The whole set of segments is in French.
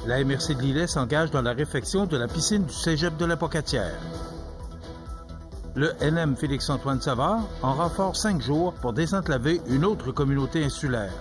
La MRC de Lillet s'engage dans la réfection de la piscine du cégep de la Pocatière. Le NM Félix-Antoine Savard en renfort 5 jours pour désenclaver une autre communauté insulaire.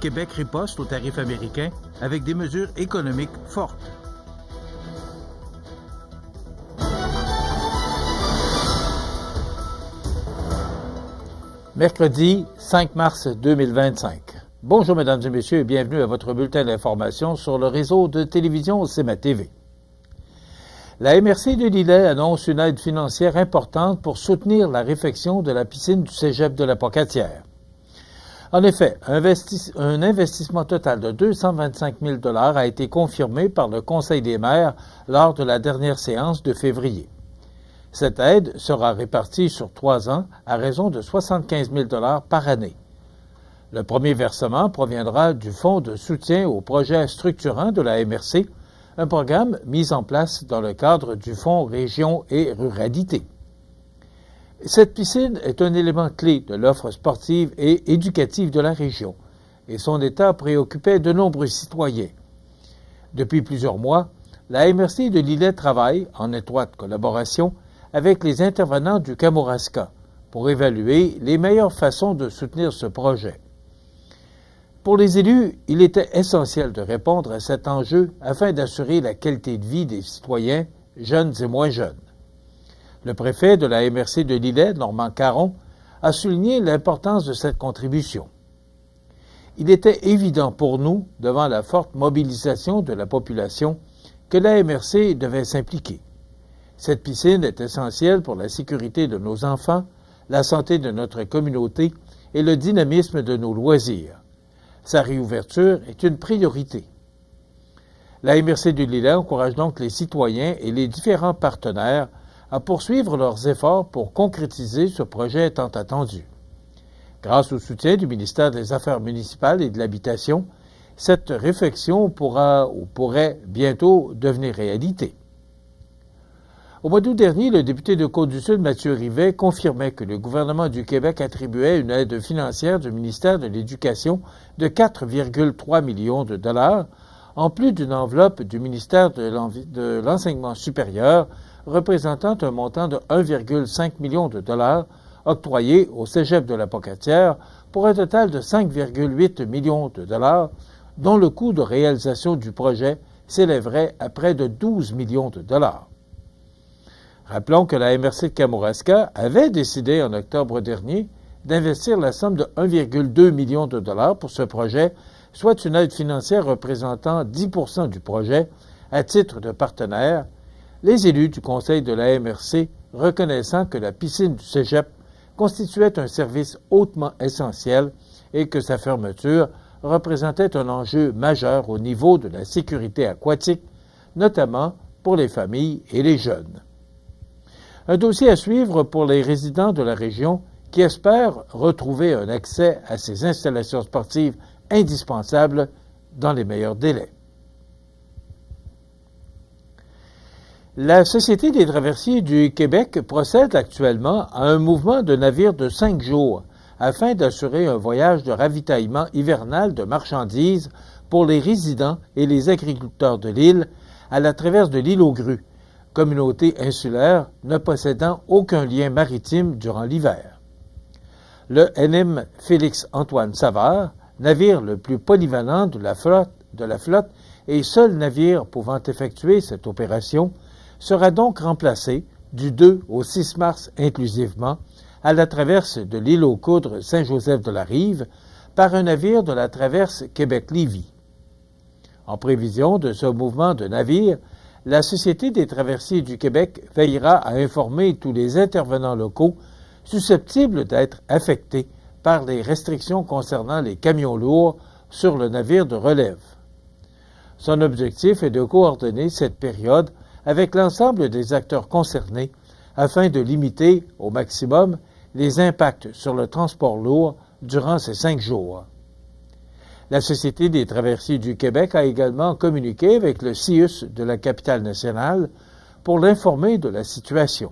Québec riposte aux tarifs américains avec des mesures économiques fortes. Mercredi 5 mars 2025. Bonjour mesdames et messieurs et bienvenue à votre bulletin d'information sur le réseau de télévision CMA TV. La MRC de Lillet annonce une aide financière importante pour soutenir la réfection de la piscine du cégep de la Pocatière. En effet, un investissement total de 225 000 $ a été confirmé par le Conseil des maires lors de la dernière séance de février. Cette aide sera répartie sur 3 ans à raison de 75 000 $ par année. Le premier versement proviendra du Fonds de soutien aux projets structurants de la MRC, un programme mis en place dans le cadre du Fonds Région et Ruralité. Cette piscine est un élément clé de l'offre sportive et éducative de la région, et son état préoccupait de nombreux citoyens. Depuis plusieurs mois, la MRC de Lillet travaille, en étroite collaboration, avec les intervenants du Kamouraska pour évaluer les meilleures façons de soutenir ce projet. Pour les élus, il était essentiel de répondre à cet enjeu afin d'assurer la qualité de vie des citoyens, jeunes et moins jeunes. Le préfet de la MRC de Lillet, Normand Caron, a souligné l'importance de cette contribution. Il était évident pour nous, devant la forte mobilisation de la population, que la MRC devait s'impliquer. Cette piscine est essentielle pour la sécurité de nos enfants, la santé de notre communauté et le dynamisme de nos loisirs. Sa réouverture est une priorité. La MRC de Lillet encourage donc les citoyens et les différents partenaires à poursuivre leurs efforts pour concrétiser ce projet tant attendu. Grâce au soutien du ministère des Affaires municipales et de l'Habitation, cette réfection pourrait bientôt devenir réalité. Au mois d'août dernier, le député de Côte-du-Sud, Mathieu Rivet, confirmait que le gouvernement du Québec attribuait une aide financière du ministère de l'Éducation de 4,3 millions de $, en plus d'une enveloppe du ministère de l'Enseignement supérieur représentant un montant de 1,5 million de $ octroyé au cégep de la Pocatière pour un total de 5,8 millions de $, dont le coût de réalisation du projet s'élèverait à près de 12 millions de $. Rappelons que la MRC de Kamouraska avait décidé en octobre dernier d'investir la somme de 1,2 million de $ pour ce projet, soit une aide financière représentant 10 % du projet, à titre de partenaire, les élus du conseil de la MRC reconnaissant que la piscine du cégep constituait un service hautement essentiel et que sa fermeture représentait un enjeu majeur au niveau de la sécurité aquatique, notamment pour les familles et les jeunes. Un dossier à suivre pour les résidents de la région qui espèrent retrouver un accès à ces installations sportives indispensables dans les meilleurs délais. La Société des traversiers du Québec procède actuellement à un mouvement de navires de 5 jours afin d'assurer un voyage de ravitaillement hivernal de marchandises pour les résidents et les agriculteurs de l'île à la traverse de l'île aux Grues, communauté insulaire ne possédant aucun lien maritime durant l'hiver. Le NM Félix-Antoine Savard, navire le plus polyvalent de la flotte et seul navire pouvant effectuer cette opération, sera donc remplacé du 2 au 6 mars inclusivement à la traverse de l'île aux Coudres Saint-Joseph-de-la-Rive par un navire de la traverse Québec-Lévis. En prévision de ce mouvement de navires, la Société des traversiers du Québec veillera à informer tous les intervenants locaux susceptibles d'être affectés par les restrictions concernant les camions lourds sur le navire de relève. Son objectif est de coordonner cette période avec l'ensemble des acteurs concernés afin de limiter au maximum les impacts sur le transport lourd durant ces 5 jours. La Société des traversiers du Québec a également communiqué avec le CIUS de la capitale nationale pour l'informer de la situation.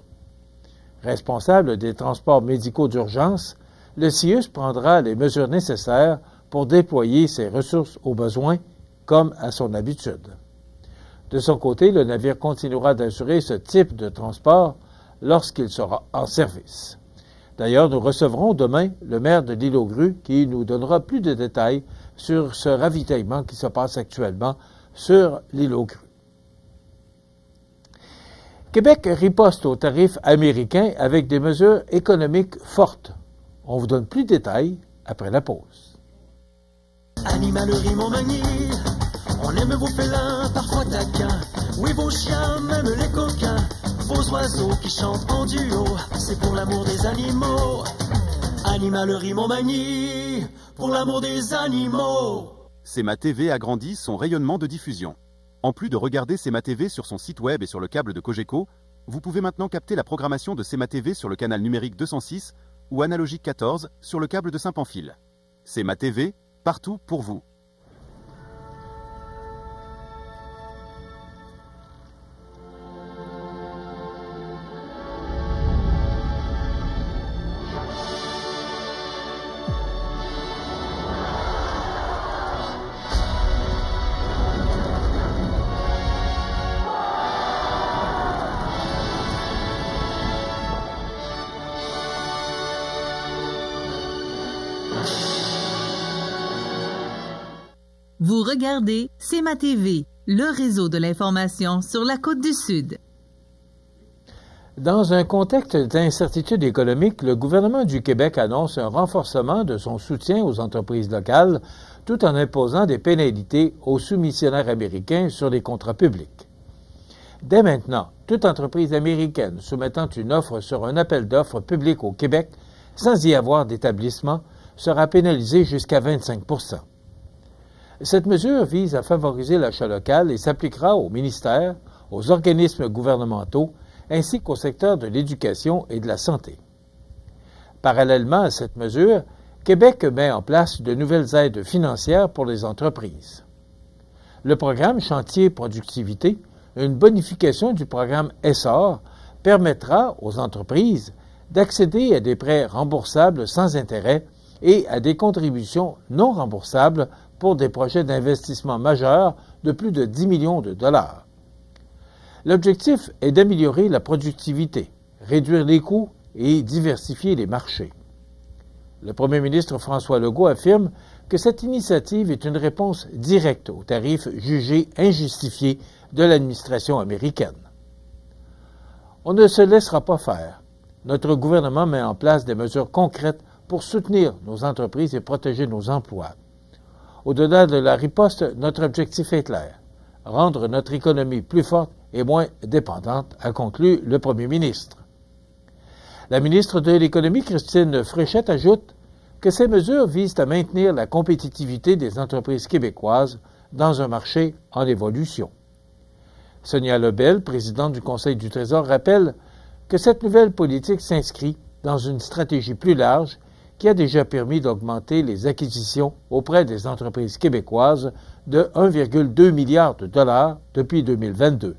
Responsable des transports médicaux d'urgence, le CIUS prendra les mesures nécessaires pour déployer ses ressources aux besoins, comme à son habitude. De son côté, le navire continuera d'assurer ce type de transport lorsqu'il sera en service. D'ailleurs, nous recevrons demain le maire de l'île aux Grues qui nous donnera plus de détails sur ce ravitaillement qui se passe actuellement sur l'île aux Grues. Québec riposte aux tarifs américains avec des mesures économiques fortes. On vous donne plus de détails après la pause. Animalerie Montmagny, on aime vos félins, parfois taquins. Oui, vos chiens, même les coquins. Vos oiseaux qui chantent en duo, c'est pour l'amour des animaux. Animalerie Montmagny, pour l'amour des animaux. CEMA TV agrandit son rayonnement de diffusion. En plus de regarder CEMA TV sur son site web et sur le câble de Cogeco, vous pouvez maintenant capter la programmation de CEMA TV sur le canal numérique 206 ou analogique 14 sur le câble de Saint-Pamphile. CEMA TV, partout pour vous. Vous regardez CEMA TV, le réseau de l'information sur la Côte-du-Sud. Dans un contexte d'incertitude économique, le gouvernement du Québec annonce un renforcement de son soutien aux entreprises locales tout en imposant des pénalités aux soumissionnaires américains sur les contrats publics. Dès maintenant, toute entreprise américaine soumettant une offre sur un appel d'offres public au Québec sans y avoir d'établissement sera pénalisée jusqu'à 25 %. Cette mesure vise à favoriser l'achat local et s'appliquera aux ministères, aux organismes gouvernementaux, ainsi qu'au secteur de l'éducation et de la santé. Parallèlement à cette mesure, Québec met en place de nouvelles aides financières pour les entreprises. Le programme Chantier Productivité, une bonification du programme ESSOR, permettra aux entreprises d'accéder à des prêts remboursables sans intérêt et à des contributions non remboursables pour des projets d'investissement majeurs de plus de 10 millions de dollars. L'objectif est d'améliorer la productivité, réduire les coûts et diversifier les marchés. Le premier ministre François Legault affirme que cette initiative est une réponse directe aux tarifs jugés injustifiés de l'administration américaine. On ne se laissera pas faire. Notre gouvernement met en place des mesures concrètes pour soutenir nos entreprises et protéger nos emplois. Au-delà de la riposte, notre objectif est clair, rendre notre économie plus forte et moins dépendante, a conclu le premier ministre. La ministre de l'Économie, Christine Fréchette, ajoute que ces mesures visent à maintenir la compétitivité des entreprises québécoises dans un marché en évolution. Sonia Lebel, présidente du Conseil du Trésor, rappelle que cette nouvelle politique s'inscrit dans une stratégie plus large qui a déjà permis d'augmenter les acquisitions auprès des entreprises québécoises de 1,2 milliard de dollars depuis 2022.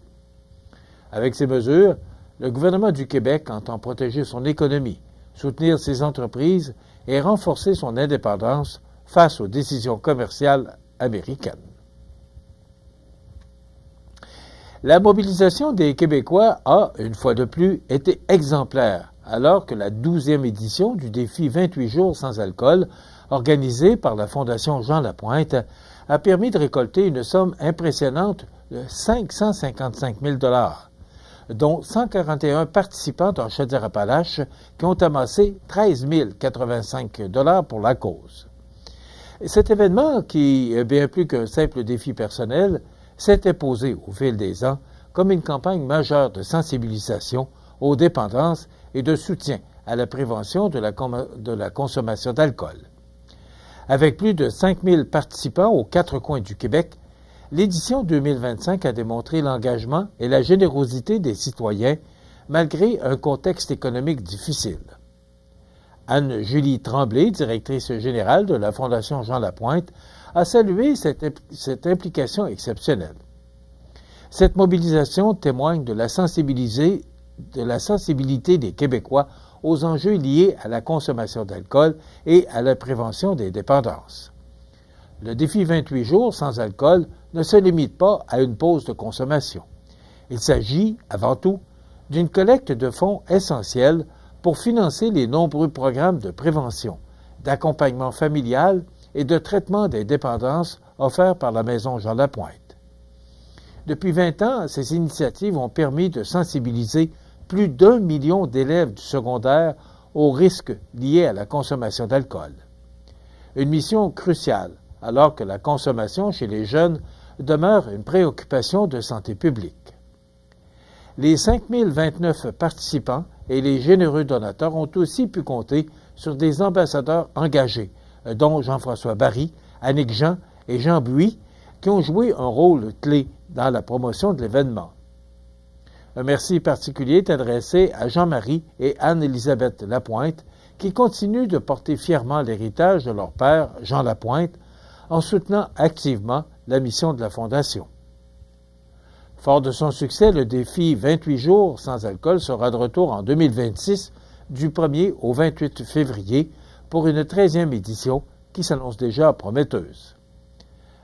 Avec ces mesures, le gouvernement du Québec entend protéger son économie, soutenir ses entreprises et renforcer son indépendance face aux décisions commerciales américaines. La mobilisation des Québécois a, une fois de plus, été exemplaire, alors que la 12e édition du défi 28 jours sans alcool, organisée par la Fondation Jean Lapointe, a permis de récolter une somme impressionnante de 555 000 $, dont 141 participants en Chaudière-Appalaches qui ont amassé 13 085 $ pour la cause. Cet événement, qui est bien plus qu'un simple défi personnel, s'est imposé au fil des ans comme une campagne majeure de sensibilisation aux dépendances et de soutien à la prévention de la consommation d'alcool. Avec plus de 5 000 participants aux 4 coins du Québec, l'édition 2025 a démontré l'engagement et la générosité des citoyens malgré un contexte économique difficile. Anne-Julie Tremblay, directrice générale de la Fondation Jean Lapointe, a salué cette implication exceptionnelle. Cette mobilisation témoigne de la sensibilité des Québécois aux enjeux liés à la consommation d'alcool et à la prévention des dépendances. le défi 28 jours sans alcool ne se limite pas à une pause de consommation. Il s'agit, avant tout, d'une collecte de fonds essentiels pour financer les nombreux programmes de prévention, d'accompagnement familial et de traitement des dépendances offerts par la Maison Jean Lapointe. Depuis 20 ans, ces initiatives ont permis de sensibiliser plus d'1 million d'élèves du secondaire aux risques liés à la consommation d'alcool. Une mission cruciale, alors que la consommation chez les jeunes demeure une préoccupation de santé publique. Les 5029 participants et les généreux donateurs ont aussi pu compter sur des ambassadeurs engagés, dont Jean-François Barry, Annick Jean et Jean Buis, qui ont joué un rôle clé dans la promotion de l'événement. Un merci particulier est adressé à Jean-Marie et Anne-Élisabeth Lapointe, qui continuent de porter fièrement l'héritage de leur père, Jean Lapointe, en soutenant activement la mission de la Fondation. Fort de son succès, le défi 28 jours sans alcool sera de retour en 2026, du 1er au 28 février, pour une 13e édition qui s'annonce déjà prometteuse.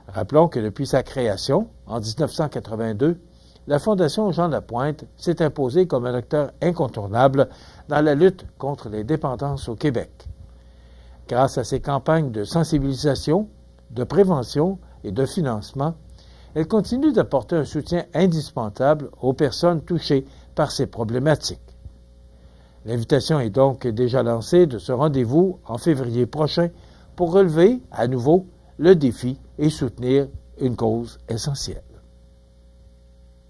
Rappelons que depuis sa création, en 1982, la Fondation Jean Lapointe s'est imposée comme un acteur incontournable dans la lutte contre les dépendances au Québec. Grâce à ses campagnes de sensibilisation, de prévention et de financement, elle continue d'apporter un soutien indispensable aux personnes touchées par ces problématiques. L'invitation est donc déjà lancée de ce rendez-vous en février prochain pour relever à nouveau le défi et soutenir une cause essentielle.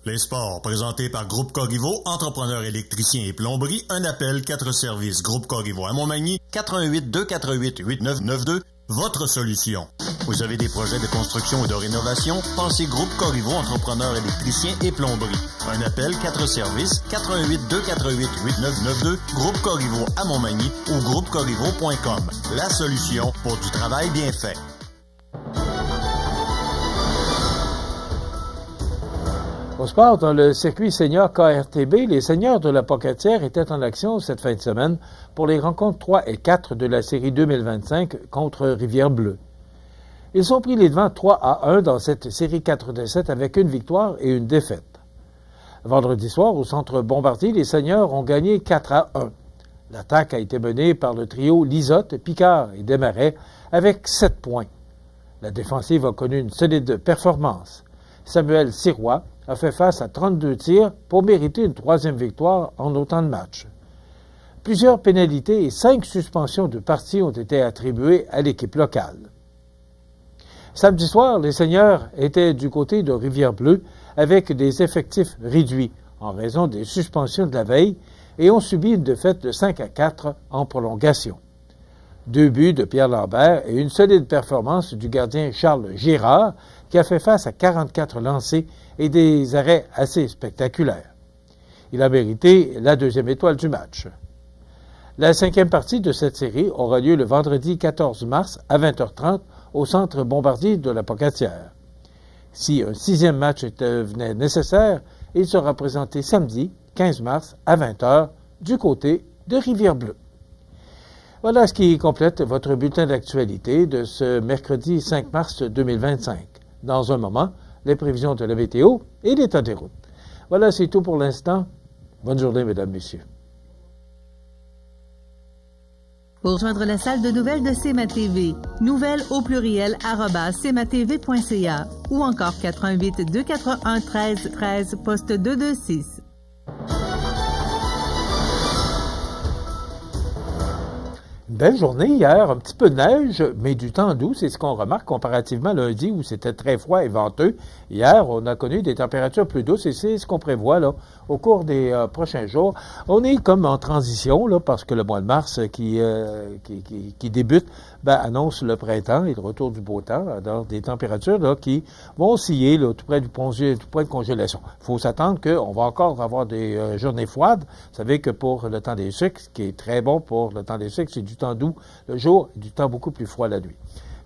Les sports, présentés par Groupe Corriveau, entrepreneurs électriciens et plomberie, un appel, 4 services. Groupe Corriveau à Montmagny, 418-248-8992, votre solution. Vous avez des projets de construction ou de rénovation? Pensez Groupe Corriveau, entrepreneurs électriciens et plomberie. Un appel, 4 services, 418-248-8992, Groupe Corriveau à Montmagny ou groupecorriveau.com. La solution pour du travail bien fait. Au sport, dans le circuit senior KRTB, les seniors de la Pocatière étaient en action cette fin de semaine pour les rencontres 3 et 4 de la série 2025 contre Rivière-Bleue. Ils ont pris les devants 3-1 dans cette série 4 de 7 avec une victoire et une défaite. Vendredi soir, au centre Bombardier, les seniors ont gagné 4-1. L'attaque a été menée par le trio Lisotte, Picard et Desmarais avec 7 points. La défensive a connu une solide performance. Samuel Sirois a fait face à 32 tirs pour mériter une 3e victoire en autant de matchs. Plusieurs pénalités et 5 suspensions de parties ont été attribuées à l'équipe locale. Samedi soir, les seniors étaient du côté de Rivière-Bleue avec des effectifs réduits en raison des suspensions de la veille et ont subi une défaite de 5-4 en prolongation. 2 buts de Pierre Lambert et une solide performance du gardien Charles Girard qui a fait face à 44 lancers et des arrêts assez spectaculaires. Il a mérité la 2e étoile du match. La 5e partie de cette série aura lieu le vendredi 14 mars à 20h30 au centre Bombardier de la Pocatière. Si un 6e match devenait nécessaire, il sera présenté samedi 15 mars à 20h du côté de Rivière-Bleue. Voilà ce qui complète votre bulletin d'actualité de ce mercredi 5 mars 2025. Dans un moment, les prévisions de la météo et l'état des routes. Voilà, c'est tout pour l'instant. Bonne journée, mesdames, messieurs. Pour joindre la salle de nouvelles de CMA-TV, nouvelles au pluriel @cmatv.ca ou encore 418-241-1313, poste 226. Une belle journée hier, un petit peu de neige, mais du temps doux, c'est ce qu'on remarque comparativement à lundi où c'était très froid et venteux. Hier, on a connu des températures plus douces et c'est ce qu'on prévoit là au cours des prochains jours. On est comme en transition là parce que le mois de mars qui débute annonce le printemps et le retour du beau temps, alors des températures là qui vont osciller là, tout près du point de congélation. Il faut s'attendre qu'on va encore avoir des journées froides. Vous savez que pour le temps des sucres, ce qui est très bon pour le temps des sucres, c'est du temps doux le jour et du temps beaucoup plus froid la nuit.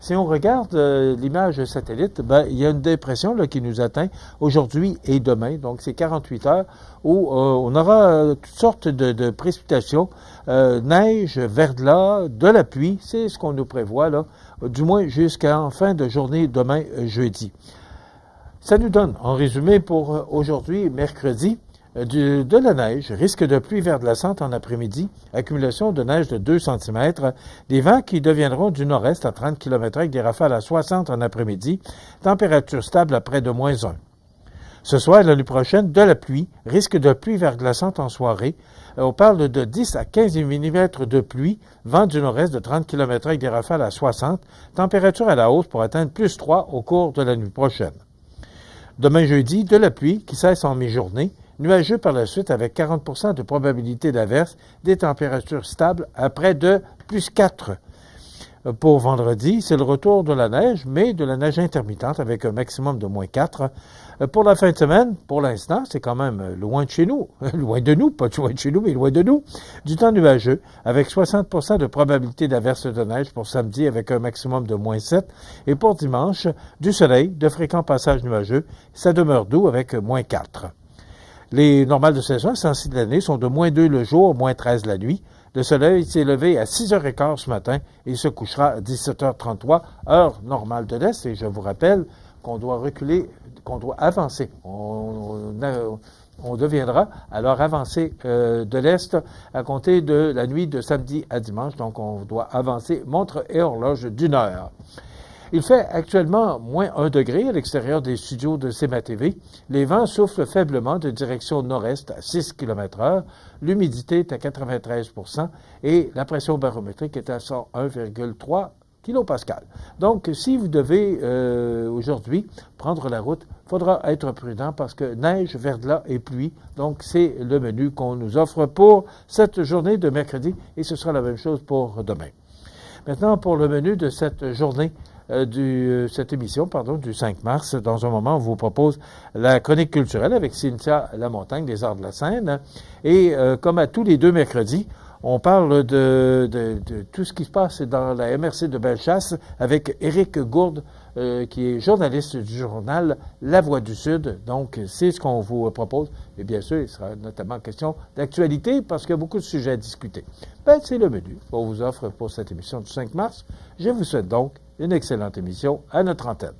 Si on regarde l'image satellite, ben, il y a une dépression là, qui nous atteint aujourd'hui et demain. Donc, c'est 48 heures où on aura toutes sortes de précipitations, neige, verglas, de la pluie. C'est ce qu'on nous prévoit, là, du moins jusqu'en fin de journée demain, jeudi. Ça nous donne, en résumé, pour aujourd'hui, mercredi, de la neige, risque de pluie verglaçante en après-midi, accumulation de neige de 2 cm, des vents qui deviendront du nord-est à 30 km avec des rafales à 60 en après-midi, température stable à près de -1. Ce soir et la nuit prochaine, de la pluie, risque de pluie verglaçante en soirée. On parle de 10 à 15 mm de pluie, vent du nord-est de 30 km avec des rafales à 60, température à la hausse pour atteindre +3 au cours de la nuit prochaine. Demain jeudi, de la pluie qui cesse en mi-journée, nuageux par la suite avec 40 de probabilité d'averse, des températures stables à près de +4. Pour vendredi, c'est le retour de la neige, mais de la neige intermittente avec un maximum de -4. Pour la fin de semaine, pour l'instant, c'est quand même loin de chez nous. Loin de nous, pas loin de chez nous, mais loin de nous. Du temps nuageux avec 60 de probabilité d'averse de neige pour samedi avec un maximum de -7. Et pour dimanche, du soleil, de fréquents passages nuageux. Ça demeure doux avec -4. Les normales de saison, celles-ci de l'année, sont de -2 le jour, -13 la nuit. Le soleil s'est levé à 6h15 ce matin et se couchera à 17h33, heure normale de l'Est. Et je vous rappelle qu'on doit reculer, qu'on doit avancer. On deviendra à l'heure avancée de l'Est à compter de la nuit de samedi à dimanche. Donc, on doit avancer montre et horloge d'1 heure. Il fait actuellement -1 degré à l'extérieur des studios de CMA-TV. Les vents soufflent faiblement de direction nord-est à 6 km/h. L'humidité est à 93 % et la pression barométrique est à 101,3 kPa. Donc, si vous devez aujourd'hui prendre la route, il faudra être prudent parce que neige, verglas et pluie. Donc, c'est le menu qu'on nous offre pour cette journée de mercredi et ce sera la même chose pour demain. Maintenant, pour le menu de cette journée, cette émission, du 5 mars. Dans un moment, on vous propose la chronique culturelle avec Cynthia Lamontagne des Arts de la Scène. Et comme à tous les 2 mercredis, on parle de tout ce qui se passe dans la MRC de Bellechasse avec Éric Gourde, qui est journaliste du journal La Voix du Sud. Donc, c'est ce qu'on vous propose. Et bien sûr, il sera notamment question d'actualité parce qu'il y a beaucoup de sujets à discuter. Ben, c'est le menu qu'on vous offre pour cette émission du 5 mars. Je vous souhaite donc une excellente émission à notre antenne.